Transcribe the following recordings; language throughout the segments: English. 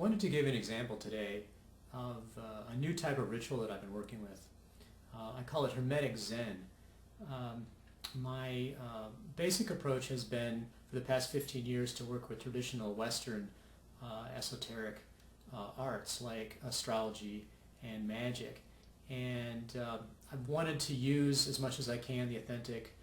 wanted to give an example today of a new type of ritual that I've been working with. I call it Hermetic Zen. My basic approach has been, for the past 15 years, to work with traditional Western esoteric arts like astrology and magic. And I've wanted to use as much as I can the authentic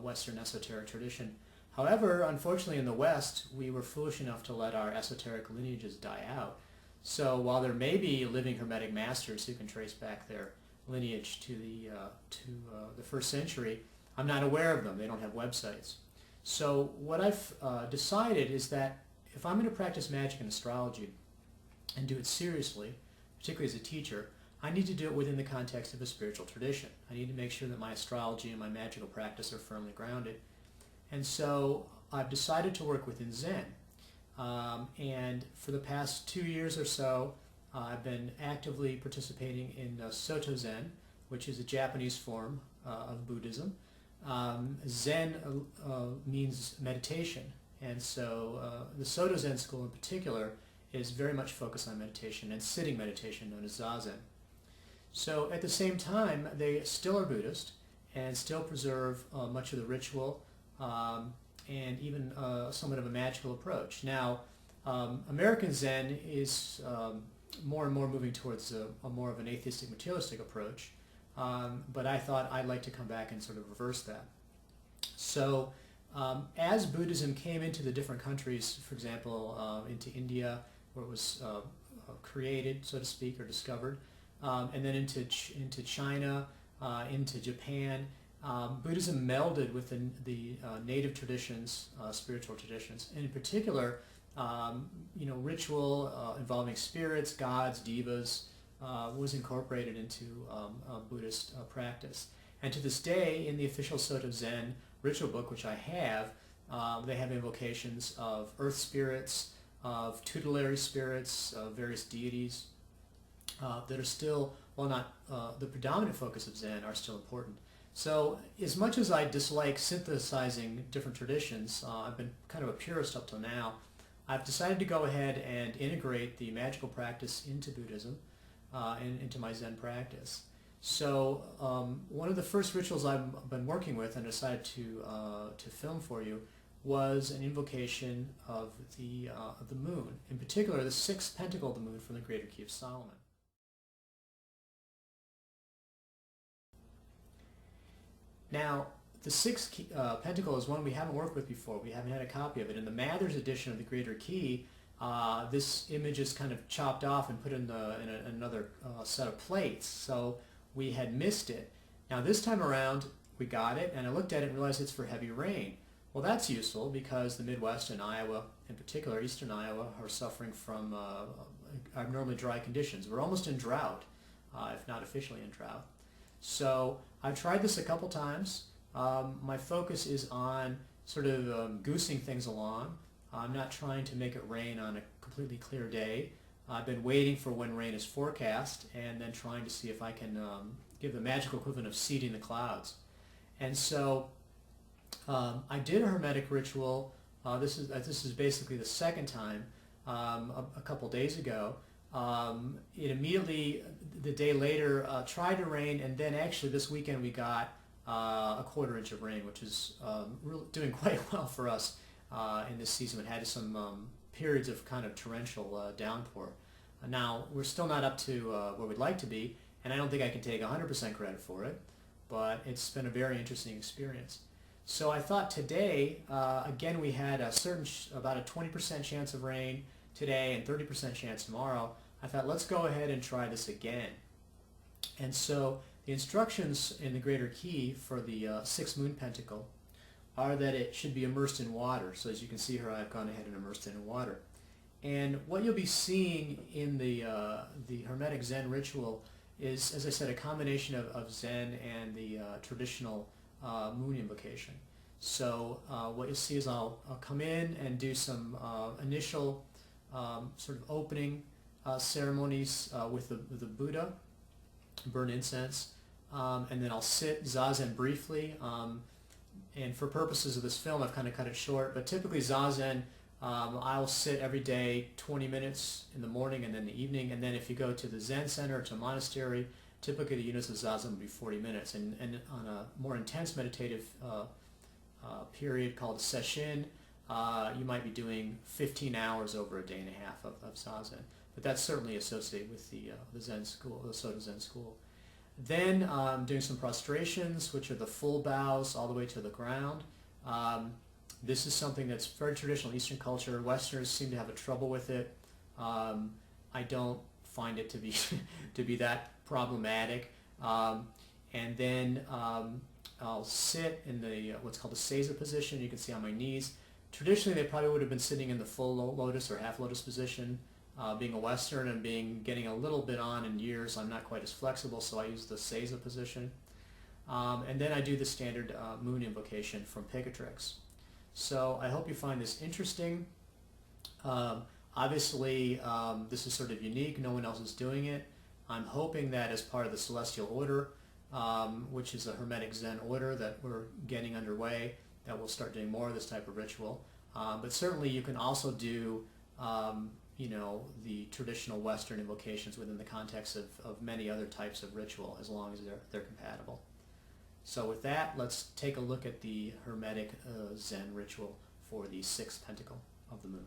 Western esoteric tradition. However, unfortunately in the West, we were foolish enough to let our esoteric lineages die out. So while there may be living Hermetic masters who can trace back their lineage to the first century, I'm not aware of them. They don't have websites. So what I've decided is that if I'm going to practice magic and astrology and do it seriously, particularly as a teacher, I need to do it within the context of a spiritual tradition. I need to make sure that my astrology and my magical practice are firmly grounded. And so I've decided to work within Zen. And for the past 2 years or so, I've been actively participating in Soto Zen, which is a Japanese form of Buddhism. Zen means meditation, and so the Soto Zen school in particular is very much focused on meditation and sitting meditation, known as Zazen. So at the same time, they still are Buddhist and still preserve much of the ritual and even somewhat of a magical approach. Now, American Zen is more and more moving towards a more of an atheistic, materialistic approach, but I thought I'd like to come back and sort of reverse that. So as Buddhism came into the different countries, for example, into India, where it was created, so to speak, or discovered, and then into China, into Japan, Buddhism melded with the native traditions, spiritual traditions, and in particular, ritual involving spirits, gods, devas, was incorporated into Buddhist practice. And to this day, in the official Soto Zen ritual book, which I have, they have invocations of earth spirits, of tutelary spirits, of various deities that are still, while not the predominant focus of Zen, are still important. So as much as I dislike synthesizing different traditions, I've been kind of a purist up till now, I've decided to go ahead and integrate the magical practice into Buddhism and into my Zen practice. So one of the first rituals I've been working with and decided to film for you was an invocation of the moon, in particular the 6th Pentacle of the moon from the Greater Key of Solomon. Now, the 6th Pentacle is one we haven't worked with before. We haven't had a copy of it. In the Mather's edition of the Greater Key, this image is kind of chopped off and put in another set of plates, so we had missed it. Now this time around, we got it, and I looked at it and realized it's for heavy rain. Well, that's useful because the Midwest and Iowa, in particular eastern Iowa, are suffering from abnormally dry conditions. We're almost in drought, if not officially in drought. So I've tried this a couple times. My focus is on sort of goosing things along. I'm not trying to make it rain on a completely clear day. I've been waiting for when rain is forecast and then trying to see if I can give the magical equivalent of seeding the clouds. And so I did a Hermetic ritual. This is basically the second time a couple days ago. It immediately, the day later, tried to rain, and then actually this weekend we got a 1/4 inch of rain, which is really doing quite well for us in this season. We had some periods of kind of torrential downpour. Now, we're still not up to where we'd like to be, and I don't think I can take 100% credit for it, but it's been a very interesting experience. So I thought today, again, we had about a 20% chance of rain today and 30% chance tomorrow. I thought, let's go ahead and try this again. And so the instructions in the Greater Key for the 6th Moon Pentacle are that it should be immersed in water. So as you can see here, I've gone ahead and immersed it in water. And what you'll be seeing in the Hermetic Zen ritual is, as I said, a combination of Zen and the traditional moon invocation. So what you'll see is I'll come in and do some initial sort of opening ceremonies with the Buddha, burn incense, and then I'll sit Zazen briefly. And for purposes of this film, I've kind of cut it short, but typically Zazen I'll sit every day 20 minutes in the morning and then the evening, and then if you go to the Zen center, to a monastery, typically the units of zazen will be 40 minutes, and on a more intense meditative period called a session, you might be doing 15 hours over a day and a half of zazen. But that's certainly associated with the Zen school, the Soto Zen school. Then doing some prostrations, which are the full bows all the way to the ground. This is something that's very traditional Eastern culture. Westerners seem to have a trouble with it. I don't find it to be to be that problematic. And then I'll sit in the what's called the seiza position. You can see on my knees. Traditionally, they probably would have been sitting in the full lotus or half lotus position. Being a Western and getting a little bit on in years, I'm not quite as flexible, so I use the seiza position. And then I do the standard moon invocation from Picatrix. So I hope you find this interesting. Obviously, this is sort of unique. No one else is doing it. I'm hoping that as part of the Celestial Order, which is a Hermetic Zen order that we're getting underway, that we'll start doing more of this type of ritual. But certainly you can also do the traditional Western invocations within the context of many other types of ritual, as long as they're compatible. So with that, let's take a look at the Hermetic Zen ritual for the 6th Pentacle of the Moon.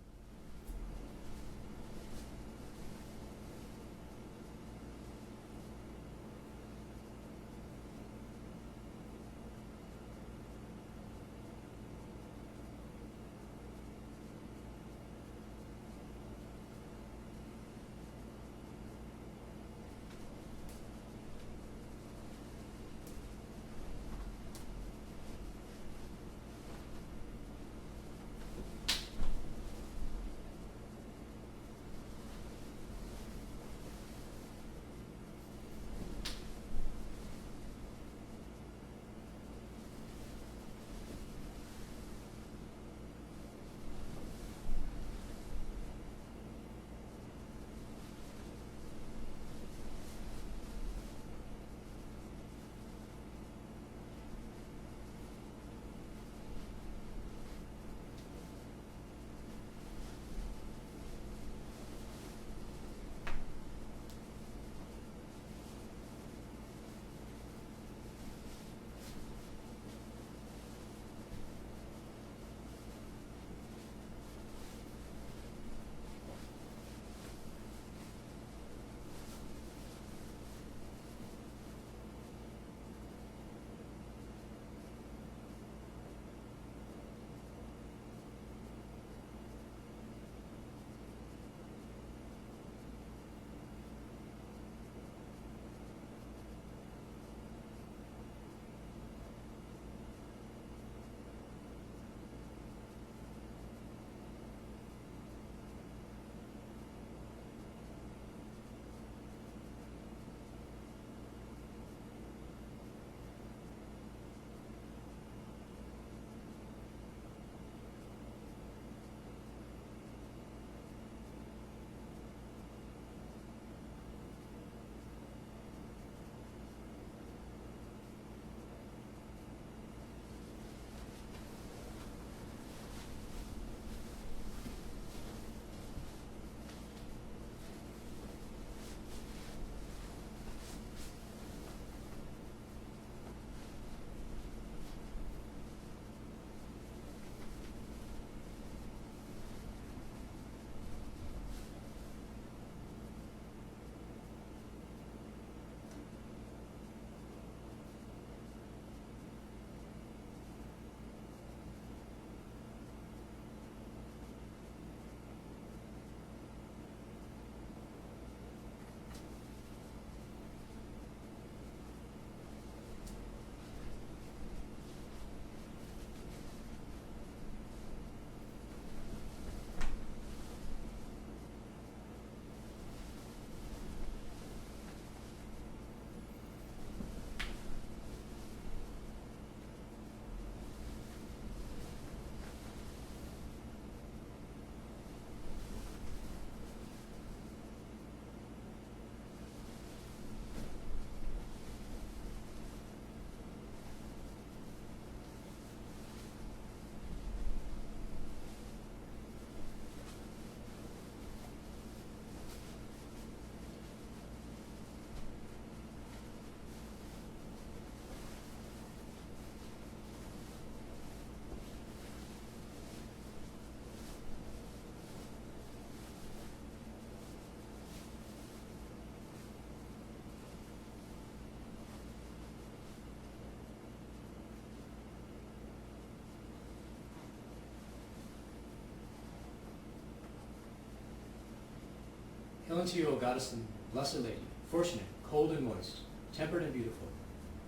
Hail unto you, O goddess and blessed lady, fortunate, cold and moist, tempered and beautiful.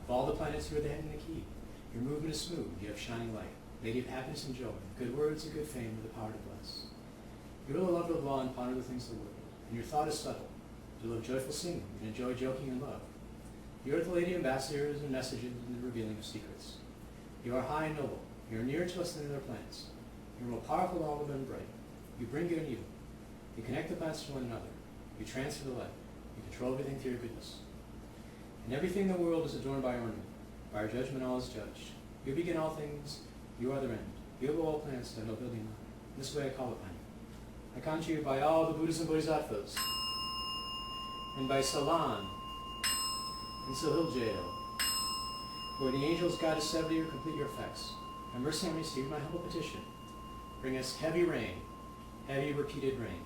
Of all the planets, you are the head and the key. Your movement is smooth, you have shining light, lady of happiness and joy, good words and good fame with the power to bless. You are the lover of law and ponder the things of the world, and your thought is subtle. You love joyful singing and enjoy joking and love. You are the lady of ambassadors and messages and the revealing of secrets. You are high and noble. You are nearer to us than other planets. You are more powerful than all of them bright. You bring good and evil. You connect the planets to one another. You transfer the light. You control everything through your goodness. And everything in the world is adorned by ornament. By your judgment all is judged. You begin all things. You are their end. You have all planets that nobility and honor. In this way I call upon you. I conjure you by all the Buddhas and Bodhisattvas, and by Salan and Sahil Jail, where the angels guide us sever you, complete your effects. Have mercy on me, receive my humble petition. Bring us heavy rain, heavy repeated rain.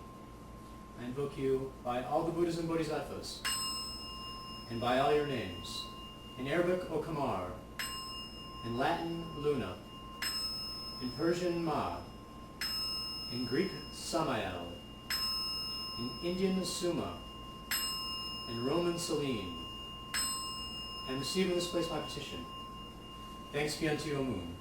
I invoke you by all the Buddhas and Bodhisattvas, and by all your names. In Arabic, O Kamar, in Latin, Luna, in Persian, Ma, in Greek, Samael, in Indian, Suma, in Roman, Selene, and receive in this place my petition. Thanks be unto you, O moon.